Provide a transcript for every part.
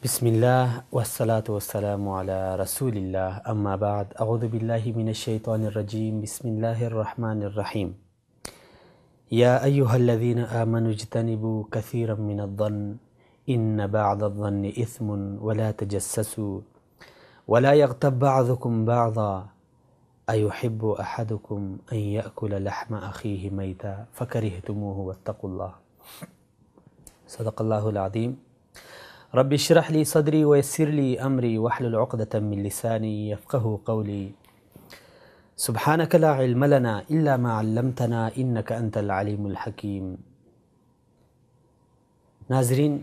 بسم اللہ والصلاة والسلام علی رسول اللہ اما بعد اعوذ باللہ من الشیطان الرجیم بسم اللہ الرحمن الرحیم یا ایہا الذین آمنوا اجتنبوا کثیرا من الظن ان بعض الظن اثم ولا تجسسوا ولا یغتب بعضکم بعضا ایحب احدکم ان یأکل لحم اخیہ میتا فکرہتموہ واتقوا اللہ صدق اللہ العظیم رب اشرح لی صدری ویسر لی امری واحلل عقدۃ من لسانی یفقہوا قولی سبحانک لا علم لنا الا ما علمتنا انک انت العلیم الحکیم۔ ناظرین،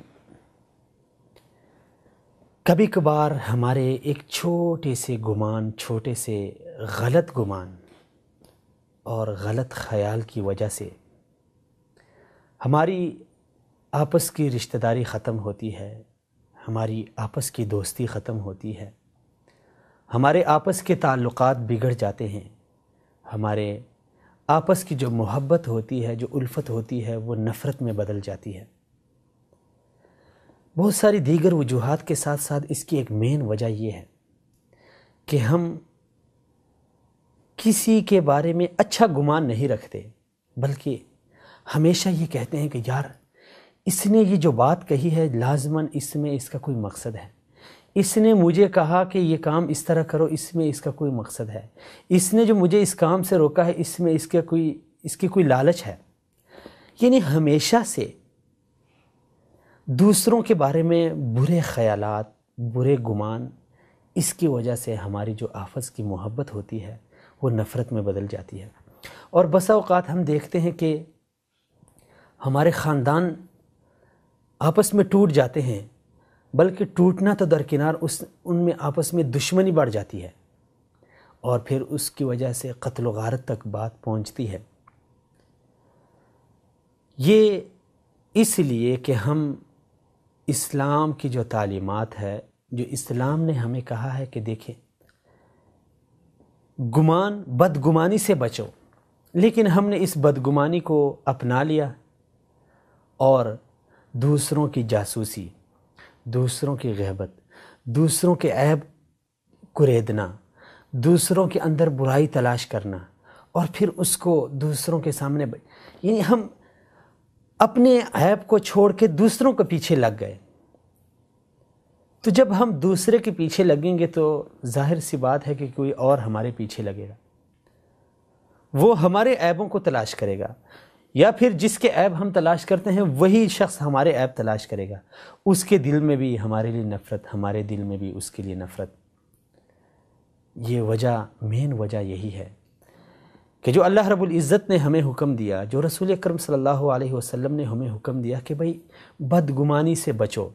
کبھی کبھار ہمارے ایک چھوٹے سے گمان، چھوٹے سے غلط گمان اور غلط خیال کی وجہ سے ہماری آپس کی رشتہ داری ختم ہوتی ہے، ہماری آپس کی دوستی ختم ہوتی ہے، ہمارے آپس کے تعلقات بگڑ جاتے ہیں، ہمارے آپس کی جو محبت ہوتی ہے، جو الفت ہوتی ہے، وہ نفرت میں بدل جاتی ہے۔ بہت ساری دیگر وجوہات کے ساتھ ساتھ اس کی ایک مین وجہ یہ ہے کہ ہم کسی کے بارے میں اچھا گمان نہیں رکھتے، بلکہ ہمیشہ یہ کہتے ہیں کہ یار اس نے یہ جو بات کہی ہے لازماً اس میں اس کا کوئی مقصد ہے، اس نے مجھے کہا کہ یہ کام اس طرح کرو، اس میں اس کا کوئی مقصد ہے، اس نے جو مجھے اس کام سے روکا ہے اس میں اس کی کوئی لالچ ہے۔ یعنی ہمیشہ سے دوسروں کے بارے میں برے خیالات، برے گمان، اس کی وجہ سے ہماری جو آپس کی محبت ہوتی ہے وہ نفرت میں بدل جاتی ہے۔ اور بسا اوقات ہم دیکھتے ہیں کہ ہمارے خاندان آپس میں ٹوٹ جاتے ہیں، بلکہ ٹوٹنا تو درکنار ان میں آپس میں دشمنی بڑھ جاتی ہے اور پھر اس کی وجہ سے قتل و غارت تک بات پہنچتی ہے۔ یہ اس لیے کہ ہم اسلام کی جو تعلیمات ہے، جو اسلام نے ہمیں کہا ہے کہ دیکھیں بدگمانی سے بچو، لیکن ہم نے اس بدگمانی کو اپنا لیا اور دوسروں کی جاسوسی، دوسروں کی غیبت، دوسروں کے عیب کریدنا، دوسروں کے اندر برائی تلاش کرنا اور پھر اس کو دوسروں کے سامنے یعنی ہم اپنے عیب کو چھوڑ کے دوسروں کے پیچھے لگ گئے۔ تو جب ہم دوسرے کے پیچھے لگیں گے تو ظاہر سی بات ہے کہ کوئی اور ہمارے پیچھے لگے گا، وہ ہمارے عیبوں کو تلاش کرے گا، یا پھر جس کے عیب ہم تلاش کرتے ہیں وہی شخص ہمارے عیب تلاش کرے گا، اس کے دل میں بھی ہمارے لیے نفرت، ہمارے دل میں بھی اس کے لیے نفرت۔ یہ مین وجہ یہی ہے کہ جو اللہ رب العزت نے ہمیں حکم دیا، جو رسول اکرم صلی اللہ علیہ وسلم نے ہمیں حکم دیا کہ بھئی بدگمانی سے بچو،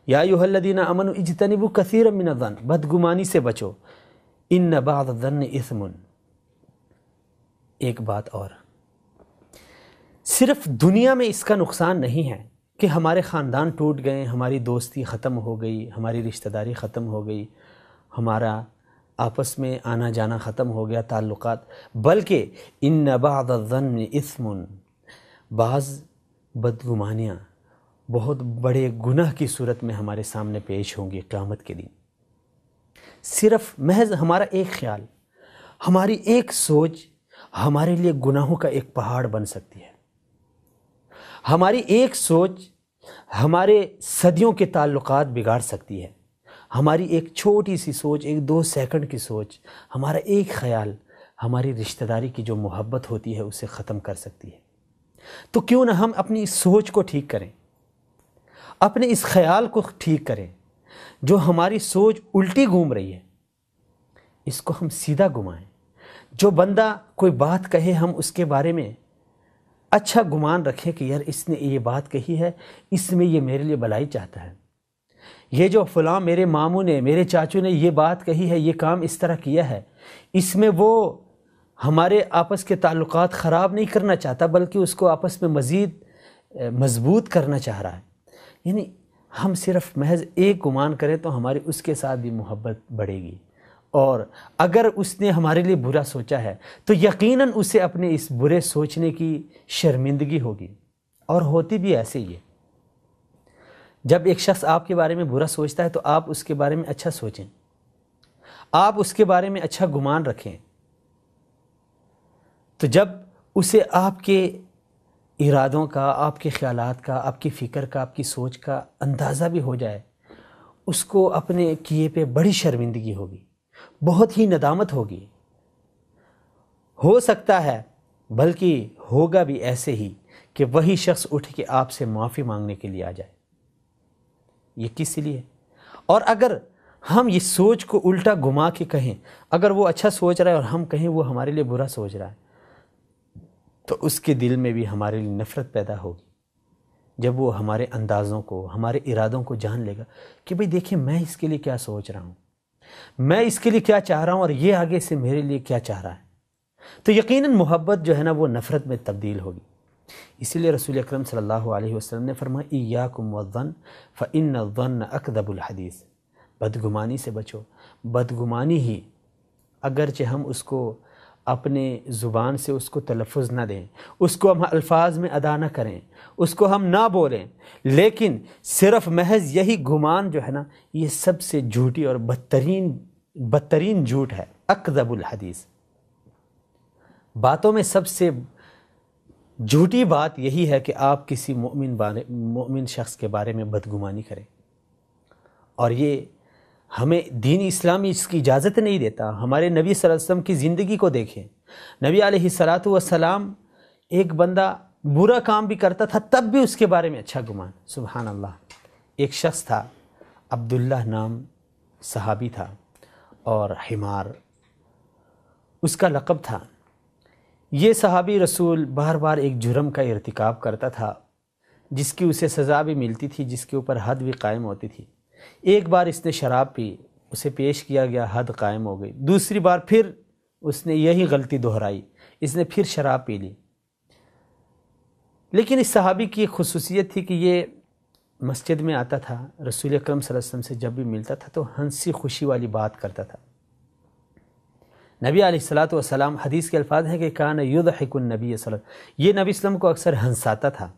یا ایھا الذین آمنوا اجتنبوا کثیرا من الظن، بدگمانی سے بچو، ان بعض الظن اثم۔ ایک بات اور، صرف دنیا میں اس کا نقصان نہیں ہے کہ ہمارے خاندان ٹوٹ گئے، ہماری دوستی ختم ہو گئی، ہماری رشتہ داری ختم ہو گئی، ہمارا آپس میں آنا جانا ختم ہو گیا، تعلقات، بلکہ ان بعض الظن اثم، بعض بدگمانیاں بہت بڑے گناہ کی صورت میں ہمارے سامنے پیش ہوں گی قیامت کے دن۔ صرف محض ہمارا ایک خیال، ہماری ایک سوچ ہمارے لیے گناہوں کا ایک پہاڑ بن سکتی ہے۔ ہماری ایک سوچ ہمارے صدیوں کے تعلقات بگاڑ سکتی ہے۔ ہماری ایک چھوٹی سی سوچ، ایک 2 سیکنڈ کی سوچ، ہمارا ایک خیال ہماری رشتہ داری کی جو محبت ہوتی ہے اسے ختم کر سکتی ہے۔ تو کیوں نہ ہم اپنی اس سوچ کو ٹھیک کریں، اپنے اس خیال کو ٹھیک کریں، جو ہماری سوچ الٹی گھوم رہی ہے اس کو ہم سیدھا گھمائیں۔ جو بندہ کوئی بات کہے ہم اس کے بارے میں اچھا گمان رکھیں کہ یار اس نے یہ بات کہی ہے، اس میں یہ میرے لیے بھلائی چاہتا ہے، یہ جو فلاں میرے ماموں نے، میرے چاچو نے یہ بات کہی ہے، یہ کام اس طرح کیا ہے، اس میں وہ ہمارے آپس کے تعلقات خراب نہیں کرنا چاہتا بلکہ اس کو آپس میں مزید مضبوط کرنا چاہ رہا ہے۔ یعنی ہم صرف محض ایک گمان کریں تو ہماری اس کے ساتھ بھی محبت بڑھے گی، اور اگر اس نے ہمارے لیے برا سوچا ہے تو یقیناً اسے اپنے اس برے سوچنے کی شرمندگی ہوگی، اور ہوتی بھی ایسے ہی ہے۔ جب ایک شخص آپ کے بارے میں برا سوچتا ہے تو آپ اس کے بارے میں اچھا سوچیں، آپ اس کے بارے میں اچھا گمان رکھیں۔ تو جب اسے آپ کے ارادوں کا، آپ کے خیالات کا، آپ کی فکر کا، آپ کی سوچ کا اندازہ بھی ہو جائے، اس کو اپنے کیے پہ بڑی شرمندگی ہوگی، بہت ہی ندامت ہوگی۔ ہو سکتا ہے بلکہ ہوگا بھی ایسے ہی کہ وہی شخص اٹھ کے آپ سے معافی مانگنے کے لیے آ جائے۔ یہ کس لیے؟ اور اگر ہم یہ سوچ کو الٹا گھما کے کہیں، اگر وہ اچھا سوچ رہا ہے اور ہم کہیں وہ ہمارے لیے برا سوچ رہا ہے، تو اس کے دل میں بھی ہمارے لیے نفرت پیدا ہوگی۔ جب وہ ہمارے اندازوں کو، ہمارے ارادوں کو جان لے گا کہ بھئی دیکھیں میں اس کے لیے کیا سوچ رہا ہوں، میں اس کے لیے کیا چاہ رہا ہوں، اور یہ آگے سے میرے لیے کیا چاہ رہا ہے، تو یقیناً محبت جو ہے نا وہ نفرت میں تبدیل ہوگی۔ اسی لیے رسول اکرم صلی اللہ علیہ وسلم نے فرمایا ایاکم والظن فإن الظن اکذب الحدیث، بدگمانی سے بچو۔ بدگمانی ہی اگرچہ ہم اس کو اپنے زبان سے اس کو تلفظ نہ دیں، اس کو ہم الفاظ میں ادا نہ کریں، اس کو ہم نہ بولیں، لیکن صرف محض یہی گمان جو ہے نا یہ سب سے جھوٹی اور بدترین جھوٹ ہے، اکذب الحدیث۔ باتوں میں سب سے جھوٹی بات یہی ہے کہ آپ کسی مومن شخص کے بارے میں بدگمانی کریں، اور یہ ہمیں دین اسلامی اس کی اجازت نہیں دیتا۔ ہمارے نبی صلی اللہ علیہ وسلم کی زندگی کو دیکھیں، نبی علیہ السلام ایک بندہ برا کام بھی کرتا تھا تب بھی اس کے بارے میں اچھا گمان۔ سبحان اللہ۔ ایک شخص تھا، عبداللہ نام صحابی تھا، اور حمار اس کا لقب تھا۔ یہ صحابی رسول بار بار ایک جرم کا ارتکاب کرتا تھا جس کی اسے سزا بھی ملتی تھی، جس کے اوپر حد بھی قائم ہوتی تھی۔ ایک بار اس نے شراب پی، اسے پیش کیا گیا، حد قائم ہو گئی۔ دوسری بار پھر اس نے یہی غلطی دہرائی، اس نے پھر شراب پی لی۔ لیکن اس صحابی کی ایک خصوصیت تھی کہ یہ مسجد میں آتا تھا، رسول اکرم صلی اللہ علیہ وسلم سے جب بھی ملتا تھا تو ہنسی خوشی والی بات کرتا تھا۔ نبی علیہ السلام حدیث کے الفاظ ہیں کہ کان یضحک النبی صلی اللہ علیہ وسلم، یہ نبی صلی اللہ علیہ وسلم کو اکثر ہنساتا تھا،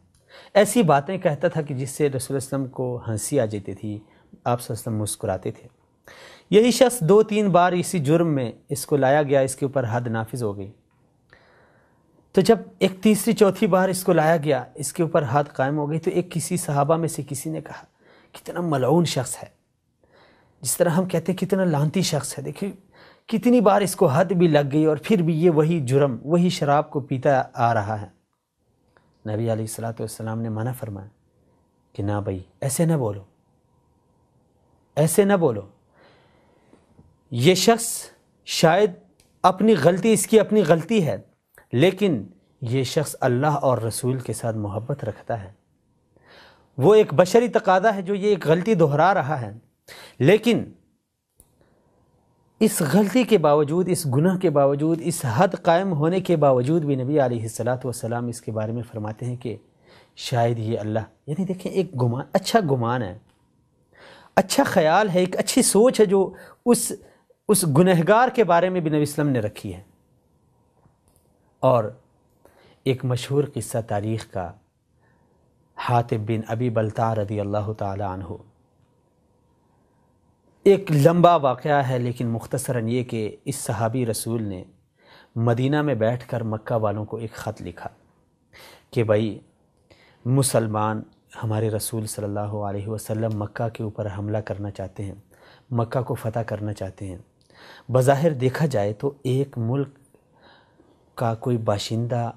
ایسی باتیں کہتا تھا کہ جس سے رسول اللہ علیہ وسلم کو ہنسی آ جاتی تھی، آپ صلی اللہ علیہ وسلم مسکراتے تھے۔ یہی شخص 2-3 بار اسی جرم میں اس کو لایا گیا، اس کے اوپر حد نافذ ہو گئی۔ تو جب ایک تیسری چوتھی بار اس کو لایا گیا، اس کے اوپر حد قائم ہو گئی، تو ایک کسی صحابہ میں سے کسی نے کہا کتنا ملعون شخص ہے، جس طرح ہم کہتے ہیں کتنا لعنتی شخص ہے، دیکھیں کتنی بار اس کو حد بھی لگ گئی اور پھر بھی یہ وہی جرم، وہی شراب کو پیتا آ رہا ہے۔ نبی علیہ السلام نے منع فرمایا کہ نہ بھائی ایسے نہ بولو، ایسے نہ بولو۔ یہ شخص شاید اپنی غلطی، اس کی اپنی غلطی ہے، لیکن یہ شخص اللہ اور رسول کے ساتھ محبت رکھتا ہے۔ وہ ایک بشری تقاضا ہے جو یہ ایک غلطی دہرا رہا ہے، لیکن اس غلطی کے باوجود، اس گناہ کے باوجود، اس حد قائم ہونے کے باوجود بھی نبی علیہ السلام اس کے بارے میں فرماتے ہیں کہ شاید یہ اللہ، یعنی دیکھیں ایک گمان، اچھا گمان ہے، اچھا خیال ہے، ایک اچھی سوچ ہے جو اس گنہگار کے بارے میں بھی نبی صلی اللہ علیہ وسلم نے رکھی ہے۔ اور ایک مشہور قصہ تاریخ کا، حاطب بن ابی بلتع رضی اللہ تعالی عنہ، ایک لمبا واقعہ ہے لیکن مختصراً یہ کہ اس صحابی رسول نے مدینہ میں بیٹھ کر مکہ والوں کو ایک خط لکھا کہ بھائی مسلمان ہمارے رسول صلی اللہ علیہ وسلم مکہ کے اوپر حملہ کرنا چاہتے ہیں، مکہ کو فتح کرنا چاہتے ہیں۔ بظاہر دیکھا جائے تو ایک ملک کا کوئی باشندہ،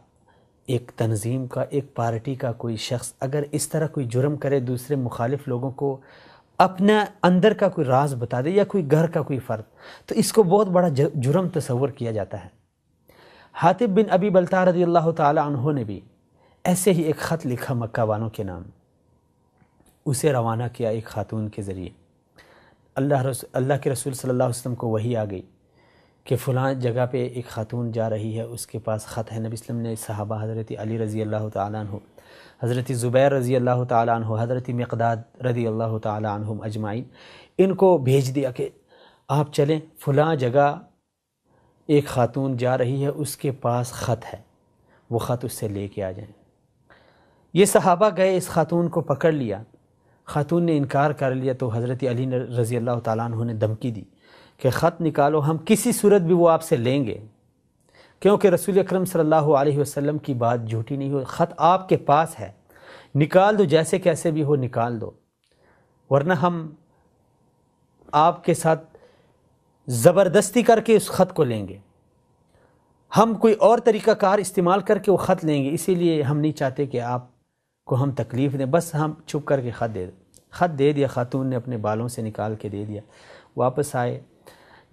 ایک تنظیم کا، ایک پارٹی کا کوئی شخص اگر اس طرح کوئی جرم کرے، دوسرے مخالف لوگوں کو اپنا اندر کا کوئی راز بتا دے یا کوئی گھر کا کوئی فرد، تو اس کو بہت بڑا جرم تصور کیا جاتا ہے۔ حاطب بن ابی بلتع رضی اللہ تعالی عنہ نے بھی ایسے ہی ایک خط لکھا مکہ والوں کے نام، اسے روانہ کیا ایک خاتون کے ذریعے۔ اللہ کے رسول صلی اللہ علیہ وسلم کو وحی آ گئی کہ فلاں جگہ پہ ایک خاتون جا رہی ہے، اس کے پاس خط ہے۔ نبی صلی اللہ علیہ وسلم نے صحابہ حضرت علی رضی اللہ تعالیٰ عنہ، حضرت زبیر رضی اللہ تعالیٰ عنہ، حضرت مقداد رضی اللہ تعالیٰ عنہم اجمعین، ان کو بھیج دیا کہ آپ چلیں فلاں جگہ ایک خاتون جا رہی ہے، اس کے پاس خط ہے، وہ خط اس سے لے کے آ جائیں۔ یہ صحابہ گئے، اس خاتون کو پکڑ لیا، خاتون نے انکار کر لیا تو حضرت علی رضی اللہ تعالیٰ عنہ نے دھمکی دی کہ خط نکالو، ہم کسی صورت بھی وہ آپ سے لیں گے، کیونکہ رسول اکرم صلی اللہ علیہ وسلم کی بات جھوٹی نہیں ہو، خط آپ کے پاس ہے، نکال دو، جیسے کیسے بھی ہو نکال دو، ورنہ ہم آپ کے ساتھ زبردستی کر کے اس خط کو لیں گے، ہم کوئی اور طریقہ کار استعمال کر کے وہ خط لیں گے، اسی لیے ہم نہیں چاہتے کہ آپ کو ہم تکلیف دیں، بس ہم چھپ کر کے خط دے دیا۔ خاتون نے اپنے بالوں سے نکال کے دے دیا۔ واپس آئے،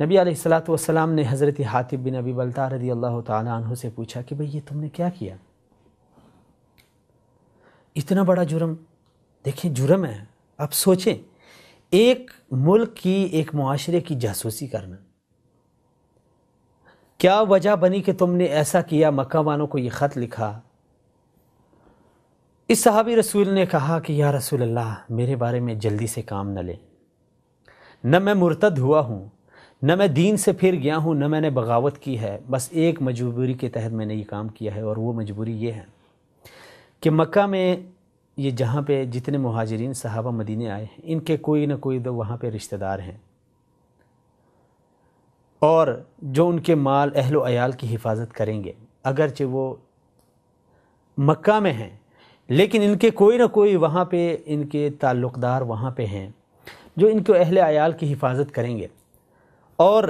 نبی علیہ الصلاۃ والسلام نے حضرت حاتب بن ابی بلتع رضی اللہ تعالیٰ عنہ سے پوچھا کہ بھئی یہ تم نے کیا کیا؟ اتنا بڑا جرم، دیکھیں جرم ہے، آپ سوچیں، ایک ملک کی، ایک معاشرے کی جاسوسی کرنا، کیا وجہ بنی کہ تم نے ایسا کیا، مکہ والوں کو یہ خط لکھا؟ اس صحابی رسول نے کہا کہ یا رسول اللہ، میرے بارے میں جلدی سے کام نہ لیں، نہ میں مرتد ہوا ہوں، نہ میں دین سے پھر گیا ہوں، نہ میں نے بغاوت کی ہے، بس ایک مجبوری کے تحت میں نے یہ کام کیا ہے، اور وہ مجبوری یہ ہے کہ مکہ میں یہ جہاں پہ جتنے مہاجرین صحابہ مدینے آئے ہیں، ان کے کوئی نہ کوئی تو وہاں پہ رشتہ دار ہیں، اور جو ان کے مال اہل و عیال کی حفاظت کریں گے، اگرچہ وہ مکہ میں ہیں لیکن ان کے کوئی نہ کوئی وہاں پہ ان کے تعلق دار وہاں پہ ہیں جو ان کو اہل عیال کی حفاظت کریں گے، اور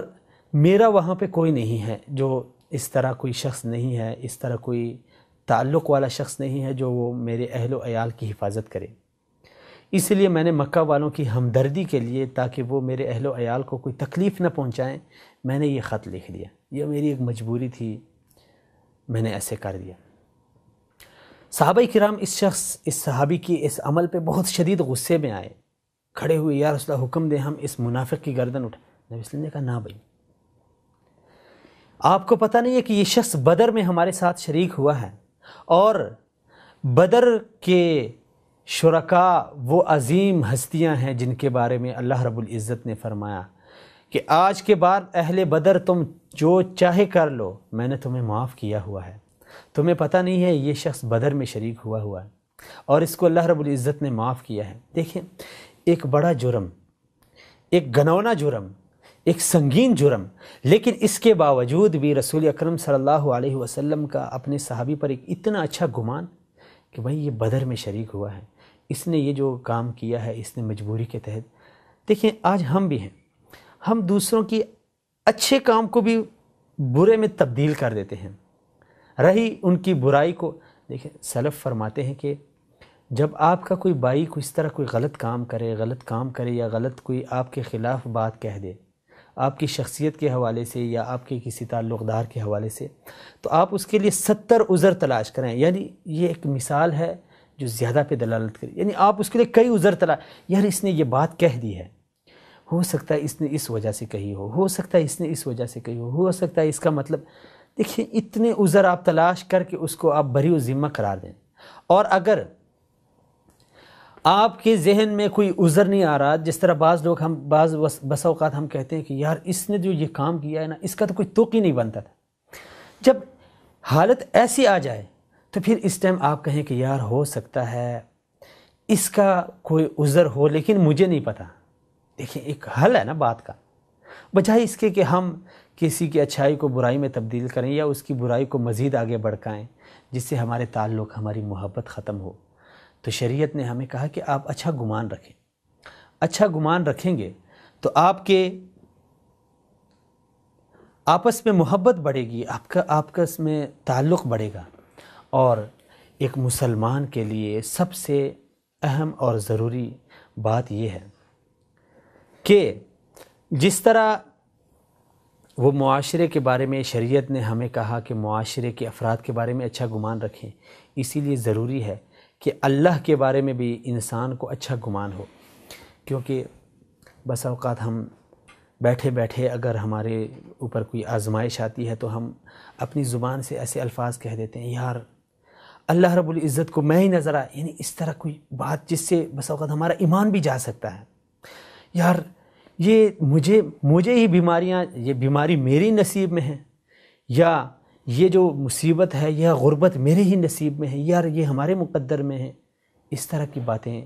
میرا وہاں پہ کوئی نہیں ہے، جو اس طرح کوئی شخص نہیں ہے، اس طرح کوئی تعلق والا شخص نہیں ہے جو وہ میرے اہل و عیال کی حفاظت کرے، اس لیے میں نے مکہ والوں کی ہمدردی کے لیے، تاکہ وہ میرے اہل و عیال کو کوئی تکلیف نہ پہنچائیں، میں نے یہ خط لکھ دیا، یہ میری ایک مجبوری تھی، میں نے ایسے کر دیا۔ صحابہ کرام اس صحابی کی اس عمل پہ بہت شدید غصے میں آئے، کھڑے ہوئے، یا رسول اللہ حکم دیں ہم اس منافق کی گردن اٹھائیں۔ نبی صلی اللہ علیہ وسلم نے کہا نہ بھائی، آپ کو پتہ نہیں ہے کہ یہ شخص بدر میں ہمارے ساتھ شریک ہوا ہے، اور بدر کے شرکاء وہ عظیم ہستیاں ہیں جن کے بارے میں اللہ رب العزت نے فرمایا کہ آج کے بعد اہل بدر تم جو چاہے کر لو، میں نے تمہیں معاف کیا ہوا ہے، تمہیں پتہ نہیں ہے یہ شخص بدر میں شریک ہوا ہے، اور اس کو اللہ رب العزت نے معاف کیا ہے۔ دیکھیں، ایک بڑا جرم، ایک گھنونا جرم، ایک سنگین جرم، لیکن اس کے باوجود بھی رسول اکرم صلی اللہ علیہ وسلم کا اپنے صحابی پر ایک اتنا اچھا گمان کہ بھائی یہ بدر میں شریک ہوا ہے، اس نے یہ جو کام کیا ہے اس نے مجبوری کے تحت۔ دیکھیں آج ہم بھی ہیں، ہم دوسروں کی اچھے کام کو بھی برے میں تبدیل کر دیتے ہیں، رہی ان کی برائی کو۔ دیکھیں سلف فرماتے ہیں کہ جب آپ کا کوئی بھائی کو اس طرح کوئی غلط کام کرے یا غلط کوئی آپ کے خلاف بات کہہ دے، آپ کی شخصیت کے حوالے سے یا آپ کے کسی تعلق دار کے حوالے سے، تو آپ اس کے لیے 70 عذر تلاش کریں، یعنی یہ ایک مثال ہے جو زیادہ پہ دلالت کرے، یعنی آپ اس کے لیے کئی عذر تلاش، یار اس نے یہ بات کہہ دی ہے، ہو سکتا ہے اس نے اس وجہ سے کہی ہو سکتا ہے اس نے اس وجہ سے کہی ہو سکتا ہے اس کا مطلب، دیکھیں اتنے عذر آپ تلاش کر کے اس کو آپ بری و ذمہ قرار دیں۔ اور اگر آپ کے ذہن میں کوئی عذر نہیں آ رہا، جس طرح بعض اوقات ہم کہتے ہیں کہ یار اس نے جو یہ کام کیا ہے نا، اس کا تو کوئی توق ہی نہیں بنتا تھا، جب حالت ایسی آ جائے تو پھر اس ٹائم آپ کہیں کہ یار ہو سکتا ہے اس کا کوئی عذر ہو لیکن مجھے نہیں پتہ۔ دیکھیں ایک حل ہے نا بات کا، بجائے اس کے کہ ہم کسی کی اچھائی کو برائی میں تبدیل کریں یا اس کی برائی کو مزید آگے بڑھائیں جس سے ہمارے تعلق، ہماری محبت ختم ہو، تو شریعت نے ہمیں کہا کہ آپ اچھا گمان رکھیں۔ اچھا گمان رکھیں گے تو آپ کے آپس میں محبت بڑھے گی، آپ کا آپس میں تعلق بڑھے گا، اور ایک مسلمان کے لیے سب سے اہم اور ضروری بات یہ ہے کہ جس طرح وہ معاشرے کے بارے میں شریعت نے ہمیں کہا کہ معاشرے کے افراد کے بارے میں اچھا گمان رکھیں، اسی لیے ضروری ہے کہ اللہ کے بارے میں بھی انسان کو اچھا گمان ہو، کیونکہ بس اوقات ہم بیٹھے بیٹھے اگر ہمارے اوپر کوئی آزمائش آتی ہے تو ہم اپنی زبان سے ایسے الفاظ کہہ دیتے ہیں، یار اللہ رب العزت کو میں ہی نظر آ، یعنی اس طرح کوئی بات جس سے بس اوقات ہمارا ایمان بھی جا سکتا ہے، یار یہ مجھے ہی بیماریاں، یہ بیماری میری نصیب میں ہے، یا یہ جو مصیبت ہے یہ غربت میرے ہی نصیب میں ہے، یار یہ ہمارے مقدر میں ہے۔ اس طرح کی باتیں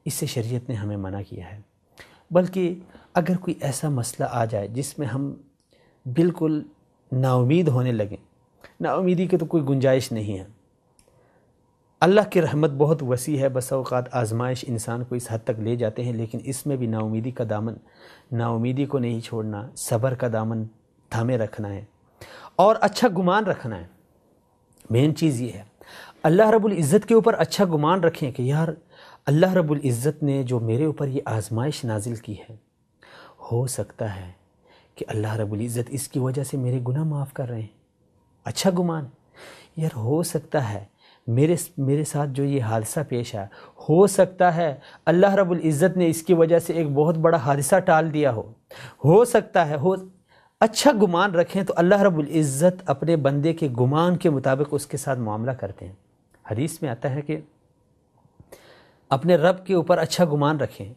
اس سے شریعت نے ہمیں منع کیا ہے۔ بلکہ اگر کوئی ایسا مسئلہ آ جائے جس میں ہم بالکل نا امید ہونے لگیں، نا امیدی کی تو کوئی گنجائش نہیں ہے۔ اللہ کی رحمت بہت وسیع ہے، بس اوقات آزمائش انسان کو اس حد تک لے جاتے ہیں، لیکن اس میں بھی نا امیدی کا دامن، نا امیدی کو نہیں چھوڑنا، صبر کا دامن تھامے رکھنا ہے اور اچھا گمان رکھنا ہے۔ مین چیز یہ ہے، اللہ رب العزت کے اوپر اچھا گمان رکھیں کہ یار اللہ رب العزت نے جو میرے اوپر یہ آزمائش نازل کی ہے، ہو سکتا ہے کہ اللہ رب العزت اس کی وجہ سے میرے گناہ معاف کر رہے ہیں۔ اچھا گمان، یار ہو سکتا ہے میرے ساتھ جو یہ حادثہ پیش آیا، ہو سکتا ہے اللہ رب العزت نے اس کی وجہ سے ایک بہت بڑا حادثہ ٹال دیا ہو سکتا ہے اچھا گمان رکھیں تو اللہ رب العزت اپنے بندے کے گمان کے مطابق اس کے ساتھ معاملہ کرتے ہیں۔ حدیث میں آتا ہے کہ اپنے رب کے اوپر اچھا گمان رکھیں،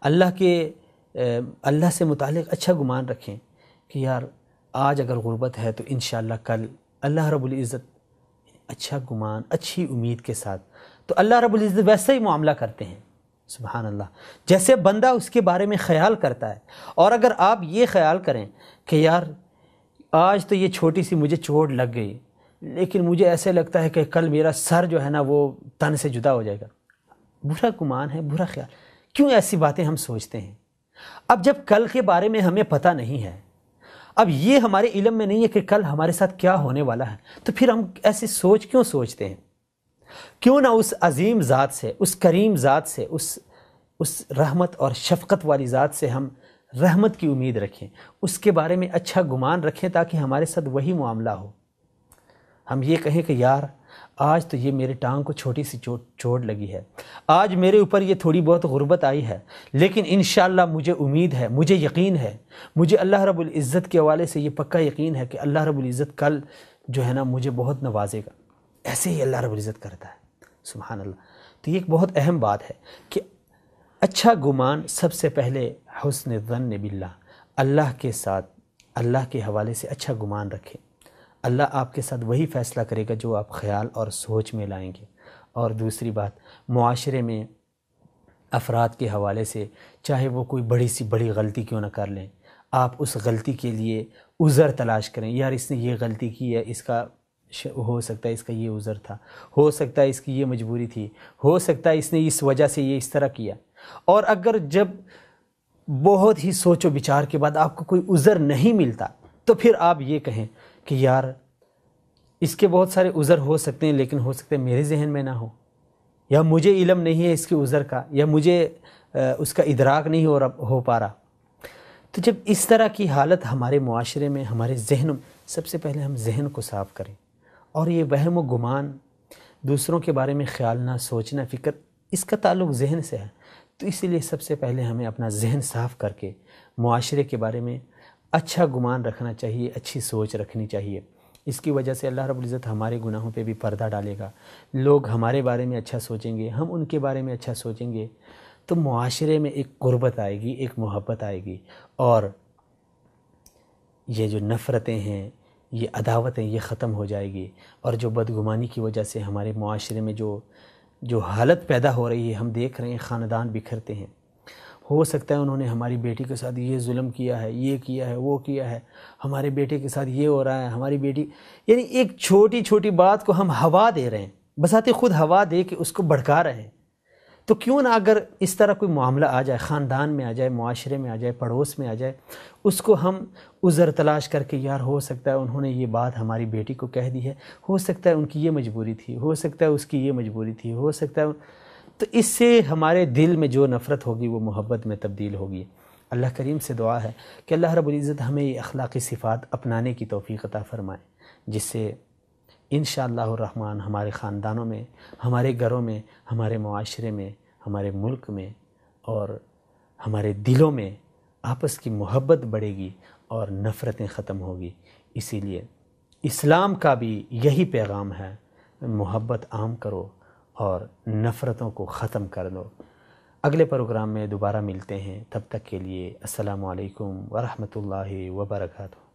اللہ سے متعلق اچھا گمان رکھیں کہ یار آج اگر غربت ہے تو انشاءاللہ کل اللہ رب العزت اچھا گمان، اچھی امید کے ساتھ، تو اللہ رب العزت ویسا ہی معاملہ کرتے ہیں۔ سبحان اللہ، جیسے بندہ اس کے بارے میں خیال کرتا ہے۔ اور اگر آپ یہ خیال کریں کہ یار آج تو یہ چھوٹی سی مجھے چوٹ لگ گئی، لیکن مجھے ایسے لگتا ہے کہ کل میرا سر جو ہے نا وہ تن سے جدا ہو جائے گا، برا گمان ہے، برا خیال۔ کیوں ایسی باتیں ہم سوچتے ہیں؟ اب جب کل کے بارے میں ہمیں پتہ نہیں ہے، اب یہ ہمارے علم میں نہیں ہے کہ کل ہمارے ساتھ کیا ہونے والا ہے، تو پھر ہم ایسی سوچ کیوں سوچتے ہیں؟ کیوں نہ اس عظیم ذات سے، اس کریم ذات سے، اس رحمت اور شفقت والی ذات سے ہم رحمت کی امید رکھیں، اس کے بارے میں اچھا گمان رکھیں تاکہ ہمارے ساتھ وہی معاملہ ہو۔ ہم یہ کہیں کہ یار آج تو یہ میرے ٹانگ کو چھوٹی سی چوٹ لگی ہے، آج میرے اوپر یہ تھوڑی بہت غربت آئی ہے، لیکن انشاءاللہ مجھے امید ہے، مجھے یقین ہے، مجھے اللہ رب العزت کے حوالے سے یہ پکا یقین ہے کہ اللہ رب العزت کل جو ہے نا مجھے بہت نوازے گا۔ ایسے ہی اللہ رب العزت کرتا ہے، سبحان اللہ۔ تو یہ ایک بہت اہم بات ہے کہ اچھا گمان سب سے پہلے حسن الظن باللہ، اللہ کے ساتھ، اللہ کے حوالے سے اچھا گمان رکھیں۔ اللہ آپ کے ساتھ وہی فیصلہ کرے گا جو آپ خیال اور سوچ میں لائیں گے۔ اور دوسری بات، معاشرے میں افراد کے حوالے سے چاہے وہ کوئی بڑی سی بڑی غلطی کیوں نہ کر لیں، آپ اس غلطی کے لیے عذر تلاش کریں۔ یار اس نے یہ غلطی کی ہے، اس کا ہو سکتا ہے اس کا یہ عذر تھا، ہو سکتا ہے اس کی یہ مجبوری تھی، ہو سکتا ہے اس نے اس وجہ سے یہ اس طرح کیا۔ اور اگر جب بہت ہی سوچ و بچار کے بعد آپ کو کوئی عذر نہیں ملتا تو پھر آپ یہ کہیں کہ یار اس کے بہت سارے عذر ہو سکتے ہیں، لیکن ہو سکتے ہیں میرے ذہن میں نہ ہو، یا مجھے علم نہیں ہے اس کے عذر کا، یا مجھے اس کا ادراک نہیں ہو پا رہا۔ تو جب اس طرح کی حالت ہمارے معاشرے میں، ہمارے ذہن، سب سے پہلے ہم ذہن کو صاف کریں۔ اور یہ وہم و گمان، دوسروں کے بارے میں خیال نہ، سوچنا، فکر، اس کا تعلق ذہن سے ہے۔ تو اسی لیے سب سے پہلے ہمیں اپنا ذہن صاف کر کے معاشرے کے بارے میں اچھا گمان رکھنا چاہیے، اچھی سوچ رکھنی چاہیے۔ اس کی وجہ سے اللہ رب العزت ہمارے گناہوں پہ بھی پردہ ڈالے گا، لوگ ہمارے بارے میں اچھا سوچیں گے، ہم ان کے بارے میں اچھا سوچیں گے، تو معاشرے میں ایک قربت آئے گی، ایک محبت آئے گی، اور یہ جو نفرتیں ہیں، یہ عداوتیں، یہ ختم ہو جائے گی۔ اور جو بدگمانی کی وجہ سے ہمارے معاشرے میں جو حالت پیدا ہو رہی ہے، ہم دیکھ رہے ہیں خاندان بکھرتے ہیں۔ ہو سکتا ہے انہوں نے ہماری بیٹی کے ساتھ یہ ظلم کیا ہے، یہ کیا ہے، وہ کیا ہے، ہمارے بیٹے کے ساتھ یہ ہو رہا ہے، ہماری بیٹی، یعنی ایک چھوٹی چھوٹی بات کو ہم ہوا دے رہے ہیں، بذات خود ہوا دے کے اس کو بھڑکا رہے ہیں۔ تو کیوں نہ اگر اس طرح کوئی معاملہ آ جائے، خاندان میں آ جائے، معاشرے میں آ جائے، پڑوس میں آ جائے، اس کو ہم عذر تلاش کر کے، یار ہو سکتا ہے انہوں نے یہ بات ہماری بیٹی کو کہہ دی ہے، ہو سکتا ہے ان کی یہ مجبوری تھی، ہو سکتا ہے اس کی یہ مجبوری تھی، ہو سکتا ہے، تو اس سے ہمارے دل میں جو نفرت ہوگی وہ محبت میں تبدیل ہوگی۔ اللہ کریم سے دعا ہے کہ اللہ رب العزت ہمیں یہ اخلاقی صفات اپنانے کی توفیق عطا فرمائے، جس سے انشاءاللہ الرحمن ہمارے خاندانوں میں، ہمارے گھروں میں، ہمارے معاشرے میں، ہمارے ملک میں اور ہمارے دلوں میں آپس کی محبت بڑھے گی اور نفرتیں ختم ہوگی۔ اسی لیے اسلام کا بھی یہی پیغام ہے، محبت عام کرو اور نفرتوں کو ختم کر دو۔ اگلے پروگرام میں دوبارہ ملتے ہیں، تب تک کے لیے السلام علیکم ورحمۃ اللہ وبرکاتہ۔